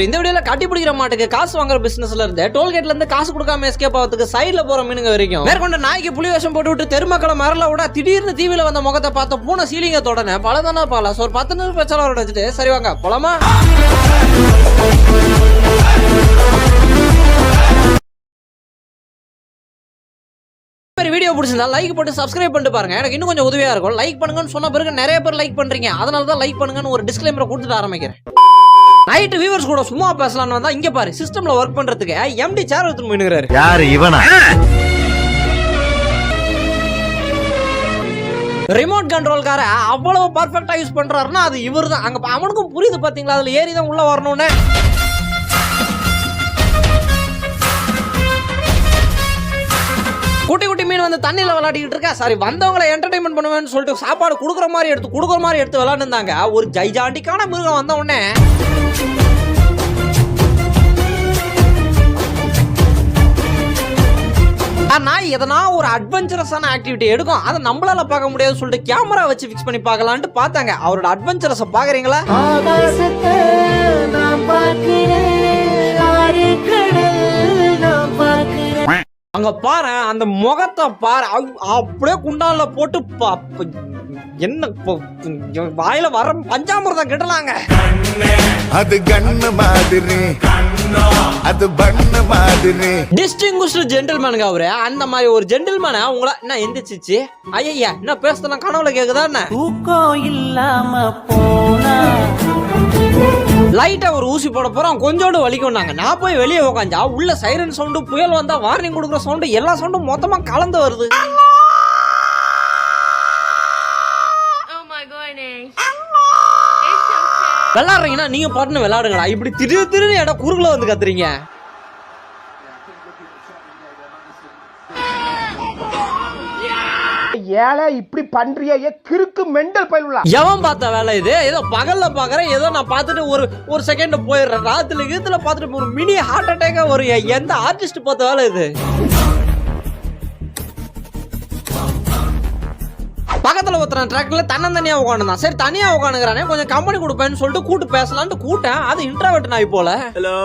இந்த வீடியோல கட்டி பிடிக்கிற மாட்டுக்கு காசு வாங்குற பிசினஸ்ல இருந்து டோல்கேட்ல இருந்து காசு கொடுக்காம எஸ்கேப் ஆகிறதுக்கு சைடுல போற மீனுங்க வரைக்கும் மேற்கொண்ட நாய்க்கு புலி வேஷம் போட்டு விட்டு தெருமக்களை மரல விட திடீர்னு டிவில வந்த முகத்தை பார்த்த பூனை சீலிங்க தொடன பலதானா பாலா ஒரு 10 நிமிஷம் பிரச்சனை வச்சுட்டு சரி வாங்க போலாமா. வீடியோ பிடிச்சிருந்தா லைக் போட்டு சப்ஸ்கிரைப் பண்ணிட்டு பாருங்க. எனக்கு இன்னும் கொஞ்சம் உதவியா இருக்கும். லைக் பண்ணுங்கன்னு சொன்ன பிறகு நிறைய பேர் லைக் பண்றீங்க, அதனால தான் லைக் பண்ணுங்கன்னு ஒரு டிஸ்க்ளைமரை கொடுத்துட்டு ஆரம்பிக்கிறேன். நைட் வியூவர்ஸ் கூட சும்மா பேசலாம்னு வந்தா இங்க பாரு சிஸ்டம்ல ஒர்க் பண்றதுக்கு எம்டி சேர் எடுத்து போயினுறாரு. யாரு இவனா? ரிமோட் கண்ட்ரோல்கார அவ்வளவு பர்ஃபெக்ட்டா யூஸ் பண்றாருன்னா அது இவர்தான். அங்க அவனுக்கும் புரியுது பாத்தீங்களா, அதுல ஏறி தான் உள்ள வரணும்னு. குட்டி குட்டி மீன் வந்து தண்ணியில விளையாடிட்டு இருக்கா. சாரி, வந்தவங்களை என்டர்டைன்மெண்ட் பண்ணுவேன்னு சொல்லிட்டு சாப்பாடு கொடுக்குற மாதிரி எடுத்து விளையாண்டுருந்தாங்க. ஒரு ஜைஜாண்டிக்கான மிருகம் வந்த உடனே நாய் எதனா ஒரு அட்வென்ச்சரஸான ஆக்டிவிட்டி எடுக்கும், அதை நம்மளால பார்க்க முடியாது சொல்லிட்டு கேமரா வச்சு ஃபிக்ஸ் பண்ணி பார்க்கலான்ட்டு பார்த்தாங்க. அவரோட அட்வென்ச்சரஸை பாக்குறீங்களா? அங்க பாரு, அந்த முகத்தை பாரு, அப்படியே குண்டால போட்டு என்ன வாயில வர பஞ்சாமிரதம் கிட்டலாங்க. அது கண்ணு மாதிரி, அது பண்ண மாதிரி. டிஸ்டிங்விஷ்டு ஜென்டில்மேனுங்க அவரு. அந்த மாதிரி ஒரு ஜென்டில்மேனை உங்கள என்ன எந்திரிச்சிச்சு ஐயா என்ன பேசுறதுலாம் கனவுல கேக்குதா என்ன? தூக்கம் இல்லாம போனா லைட்டா ஒரு ஊசி போட போறோம், கொஞ்சோண்டு வலிக்கும்னாங்க. நான் போய் வெளியே உட்காந்தா உள்ள சைரன் சவுண்டு, புயல் வந்தா வார்னிங் கொடுக்குற சவுண்டு, எல்லா சவுண்டும் மொத்தமா கலந்து வருது. விளையாடுறீங்கன்னா நீங்க பாட்டுன்னு விளையாடுங்களா, இப்படி திடீர்னு இடம் குறுகுல வந்து கத்துறீங்க. ஏல இப்படி பண்றியே கிறுக்கு மெண்டல் பயிலுலா. எவன் பார்த்த வேலை இது? ஏதோ பகல்ல பாக்குறேன், ஏதோ நான் பார்த்துட்டு ஒரு செகண்ட் போயிடுறேன். ராத்திரில கீத்துல பார்த்துட்டு ஒரு மினி ஹார்ட் அட்டாக்கா ஒரு எந்த ஆர்டிஸ்ட் பார்த்த வேலை இது? பக்கத்துல ஒருத்தன் ட்ராக்ல தனியா உட்காந்துதான். சரி தனியா உட்காந்துக்கிறானே, கொஞ்சம் கம்பெனி கொடுப்பேன்னு சொல்லிட்டு கூட்டு பேசலான்ட்டு கூட்டேன். அது இன்ட்ரோவர்ட் நாய் போல. ஹலோ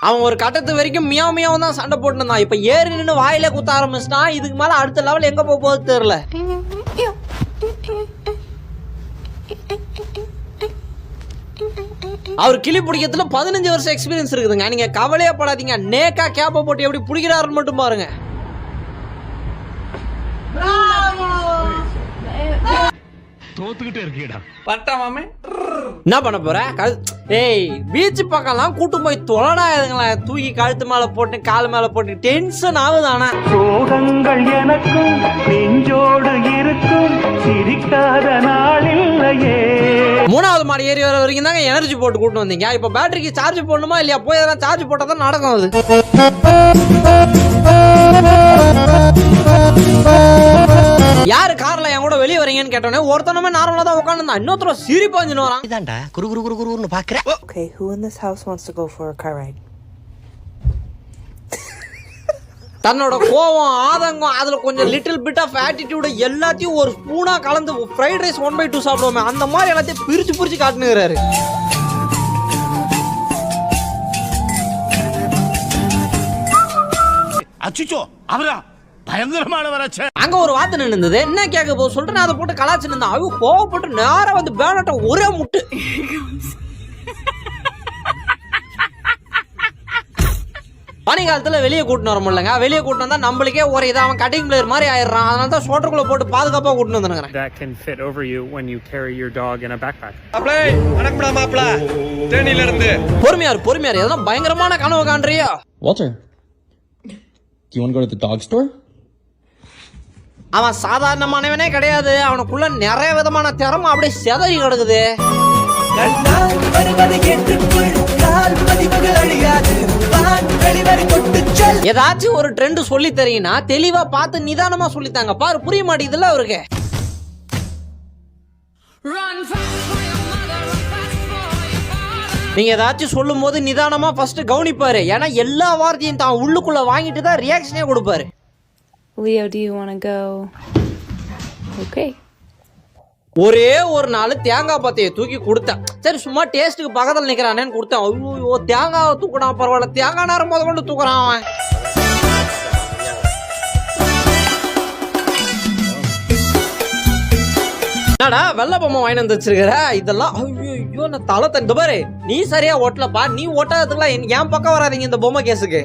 அவன் ஒரு கட்டத்து வரைக்கும் மியாவ் மியாவும் தான் சண்டை போட்டுருந்தான். இப்ப ஏறி நின்று வாயில குத்த ஆரம்பிச்சிட்டான். இதுக்கு மேல அடுத்த லெவல் எங்க போகுது தெரியல. அவர் கிளி பிடிக்கிறதுல 15 வருஷம் எக்ஸ்பீரியன்ஸ் இருக்குதுங்க. நீங்க கவலையே படாதீங்க. நேக்கா கேப்ப போட்டு எப்படி பிடிக்கிறாருன்னு மட்டும் பாருங்க. தோத்துக்கிட்டே இருக்கீடா பட்டாமாமே. என்ன பண்ண போற? ஏய், பீச் பக்கம்லாம் கூட்டு போய் தொலைடாதுங்களா, தூக்கி கழுத்து மேல போட்டு கால் மேல போட்டு டென்ஷன் ஆகுதானா? சோகங்கள் எனக்கும் நெஞ்சோடு இருக்கும், சிரிக்காத நாளில்லையே. 3வது மாடி ஏறி வர வரைக்கும் தாங்க எனர்ஜி போட்டு கூட்டு வந்தீங்க. இப்ப பேட்டரிக்கு சார்ஜ் போடணுமா இல்லையா? போய் அதெல்லாம் சார்ஜ் போட்டா தான் நடக்கும். அது யாரு கார்ல என் கூட வெளியே வரீங்கன்னு கேட்டோன்னே ஒருத்தனமே நார்மலா தான் உட்காந்துருந்தான். இன்னொருத்தர சிரிப்பாஞ்சுன்னு வரான். இதான்டா குரு குரு குரு குருன்னு பாக்குறேன். Okay, who in this house wants to go for a car ride? தன்னோட கோவம், ஆதங்கம், அதுல கொஞ்சம் லிட்டில் பிட் ஆஃப் ஆட்டிடியூட் எல்லாத்தையும் ஒரு ஸ்பூனா கலந்து ஃப்ரைட் ரைஸ் 1/2 சாப்பிடுவோமே அந்த மாதிரி எல்லாத்தையும் பிரிச்சு காட்டுனுறாரு. அச்சுச்சோ அவரா பயங்கரமான வராச்சே. அங்க ஒரு வார்த்தை நின்னுது, என்ன கேட்க போது சொல்லிட்டு நான் அதை போட்டு கலாச்சு நின்றேன். அவங்க கோவப்பட்டு நேரம் வந்து பேனட்ட ஒரே முட்டு. பனிக்காலத்துல வெளியே கூட்டின்னு வர முடியலங்க. வெளியே கூட்டினு வந்தா நம்மளுக்கே ஒரு இதை அவன் கட்டிங் பிளேயர் மாதிரி ஆயிடுறான். அதனால தான் ஷோல்டருக்குள்ள போட்டு பாதுகாப்பா கூட்டின்னு வந்துருக்கேன். That can fit over you when you carry your dog in a backpack. அப்ளை வணக்கம்டா மாப்ள. தேனில இருந்து பொறுமையார் எதனா பயங்கரமான கனவு காண்றியா? Walter, do you want to go to the dog store? அவன் சாதாரணமானவனே கிடையாது. அவனுக்குள்ள நிறைய விதமான திறமை அப்படியே செதறி கிடக்குது. ஏதாச்சும் ஒரு ட்ரெண்ட் சொல்லி தரீங்கன்னா தெளிவா பார்த்து நிதானமா சொல்லித்தாங்க. பாரு புரிய மாட்டேங்குதுல்ல அவருக்கு. நீங்க ஏதாச்சும் சொல்லும் போது நிதானமா ஃபர்ஸ்ட் கவனிப்பாரு. ஏன்னா எல்லா வார்த்தையும் தான் உள்ளுக்குள்ள வாங்கிட்டு தான் ரியாக்ஷனே கொடுப்பாரு. Leo, do you want to go? Okay. ஒரே ஒரு நாள் தேங்காய் பத்தையை தூக்கி கொடுத்தேன். சரி சும்மா டேஸ்ட்டுக்கு பக்கத்தில் நிற்கிறானேன்னு கொடுத்தேன். ஐயோ தேங்காய் தூக்கினா பரவாயில்ல, தேங்காய் நேரம் முத கொண்டு தூக்குறான் அவன். என்னடா வெள்ளை பொம்மை வாங்கி வந்து வச்சிருக்கிற? இதெல்லாம் ஐயோ நான் தலை தந்து பாரு. நீ சரியா ஓட்டலப்பா, நீ ஓட்டாததுக்குலாம் என் பக்கம் வராதீங்க இந்த பொம்மை கேஸுக்கு.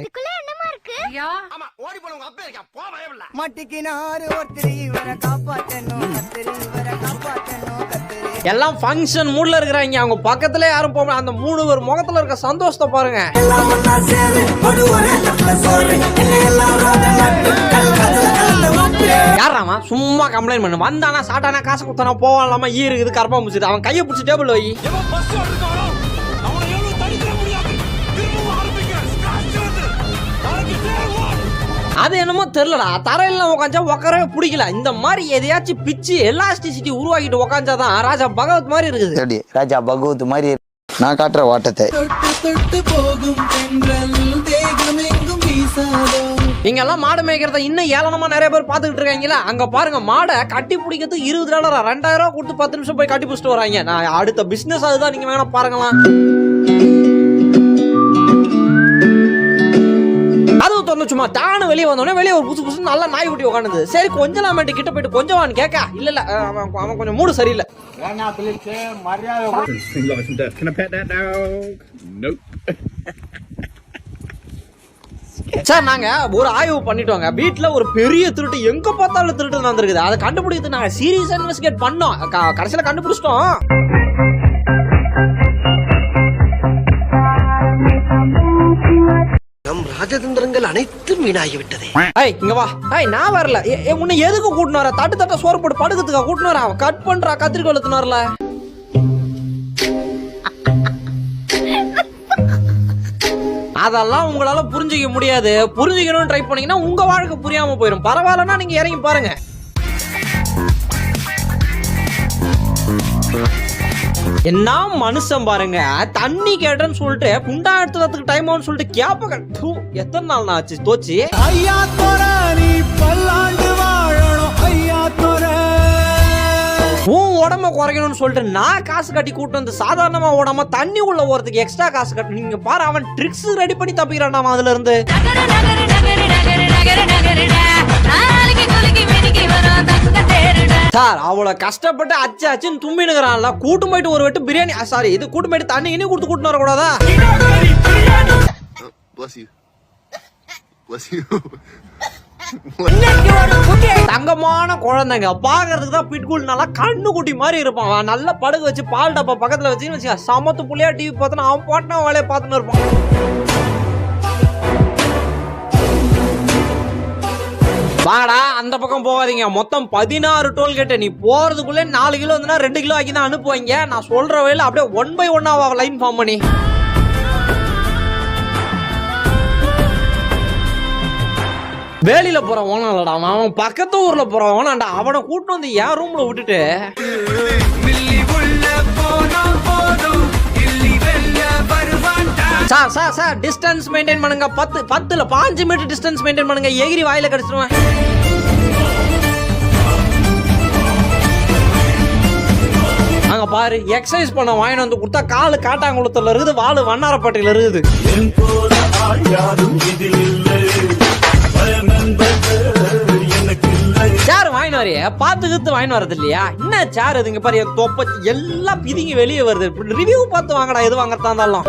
எல்லாம் ஃபங்க்ஷன் மூட்ல இருக்கிறாங்க. அவங்க பக்கத்துல யாரும் போக, அந்த 3 பேர் முகத்துல இருக்க சந்தோஷத்தை பாருங்க. யாராமா சும்மா கம்ப்ளைண்ட் பண்ணு, வந்தானா சாட்டானா காசு கொடுத்தானா போவான், ஈ இருக்குது கரப்பா முடிச்சுட்டு அவன் கையை பிடிச்சி டேபிள் வை. அது என்னமோ தெரியலடா, தரையில உட்காந்தா உட்காரவே பிடிக்கல. இந்த மாதிரி எதையாச்சும் பிச்சு எலாஸ்டிசிட்டி உருவாக்கிட்டு உட்காந்தாதான் ராஜா பகவத் மாதிரி இருக்குது. ராஜா பகவத் மாதிரி நான் காட்டுற வாட்டத்தை. நீங்க எல்லாம் மாடு மேய்க்கிறத இன்னும் ஏளனமா நிறைய பேர் பாத்துக்கிட்டு இருக்காங்களா? அங்க பாருங்க, மாடை கட்டி பிடிக்கிறது $20, 2000 கொடுத்து 10 நிமிஷம் போய் கட்டி பிடிச்சிட்டு வராங்க. நான் அடுத்த பிசினஸ் அதுதான், நீங்க வேணா பாருங்களாம். அது திறந்து சும்மா தானு வெளியே வந்தோடனே வெளியே ஒரு புதுசு நல்ல நாய் குட்டி உட்காந்துது. சரி கொஞ்சம் நாம கிட்ட போயிட்டு கொஞ்சம் வான்னு கேட்க, இல்ல அவன் கொஞ்சம் மூடு சரியில்லை. Can I pet that dog? Nope. Sir நாங்க ஒரு ஆய்வு பண்ணிட்டோங்க. வீட்டுல ஒரு பெரிய திருட்டு எங்க பார்த்தாலும் திருட்டு நடந்திருக்குது. அதை கண்டுபிடித்து நாங்க சீரியஸா இன்வெஸ்டிகேட் பண்ணோம். கடைசியில கண்டுபிடிச்சிட்டோம். நம் ராஜதந்திரங்கள் அனைத்தும் வீணாகிவிட்டதே. இங்க வா. நான் வரல. உன்னை எதுக்கு கூட்டினு வர? தட்டு சோறு போட்டு படுக்கிறதுக்கா கூட்டினு வர? அவன் கட் பண்றா, கத்திரிக்கோள் எடுத்துன்னு வரல. அதெல்லாம் உங்களால புரிஞ்சிக்க முடியாது. புரிஞ்சுக்கணும்னு ட்ரை பண்ணீங்கன்னா உங்க வாழ்க்கை புரியாம போயிடும். பரவாயில்லன்னா நீங்க இறங்கி பாருங்க. என்ன மனுஷன் பாருங்க, தண்ணி கேட்டேன்னு சொல்லிட்டு குண்டா எடுத்துறதுக்கு டைம் ஆகும்னு சொல்லிட்டு கேப்ப எத்தனை நாள் ஆச்சு தோச்சி. ஐயா தோர நீ பல்லாண்டு வாழணும். ஐயா தோர உன் உடம்ப குறைக்கணும்னு சொல்லிட்டு நான் காசு கட்டி கூட்டு வந்து சாதாரணமா ஓடாம தண்ணி உள்ள ஓரத்துக்கு எக்ஸ்ட்ரா காசு கட்டணும். நீங்க பாரு, அவன் ட்ரிக்ஸ் ரெடி பண்ணி தப்பிக்கிறான் அதுல இருந்து. சார் அவ்வளவு கஷ்டப்பட்டு அச்சுன்னு தும்பினுக்கிறான்ல, கூட்டு போயிட்டு ஒரு வெட்டு பிரியாணி, சாரி இது கூட்டு போயிட்டு தண்ணி இனி கொடுத்து கூட்டு வரக்கூடாதா? தங்கமான குழந்தைங்க பாக்குறதுக்கு தான் பிட்புல் நல்லா கண்ணு குட்டி மாதிரி இருப்பான். நல்லா படுக்க வச்சு பால் டப்பா பக்கத்துல வச்சு சமத்து புள்ளியா டிவி பார்த்தா அவன் பாட்டினா வேலையை பார்த்துன்னு இருப்பான். வாடா அந்த பக்கம் போகாதீங்க. மொத்தம் 16 டோல்கேட். நீ போறதுக்குள்ளே 4 கிலோ வந்துன்னா 2 கிலோ ஆக்கி தான் அனுப்புவாங்க. நான் சொல்ற வழியில அப்படியே 1 by 1 லைன் ஃபார்ம் பண்ணி. வேலியில போறவன் இல்லடா, அவன் பக்கத்து ஊர்ல போறவன்டா. அவனை கூட்டு வந்து என் ரூம்ல விட்டுட்டு சார் டிஸ்டன்ஸ் மெயின்டைன் பண்ணுங்க. 10 இல்ல 5 மீட்டர் டிஸ்டன்ஸ் மெயின்டைன் பண்ணுங்க. எகிரி வாயில கடிச்சிருவேன். அங்க பாரு, எக்ஸசைஸ் பண்ண வாங்கி வந்து கொடுத்தா காலு காட்டாங்குளத்துல இருக்குது, வாழு வண்ணாரப்பட்டியில இருக்குது. சேர் வாங்கிட்டு வரைய பார்த்து வாங்கிட்டு வரது இல்லையா? என்ன சேர் இதுங்க பாரு, தொப்ப எல்லாம் பிதிங்கி வெளியே வருது. ரிவ்யூ பார்த்து வாங்கடா எது வாங்கறதா இருந்தாலும்.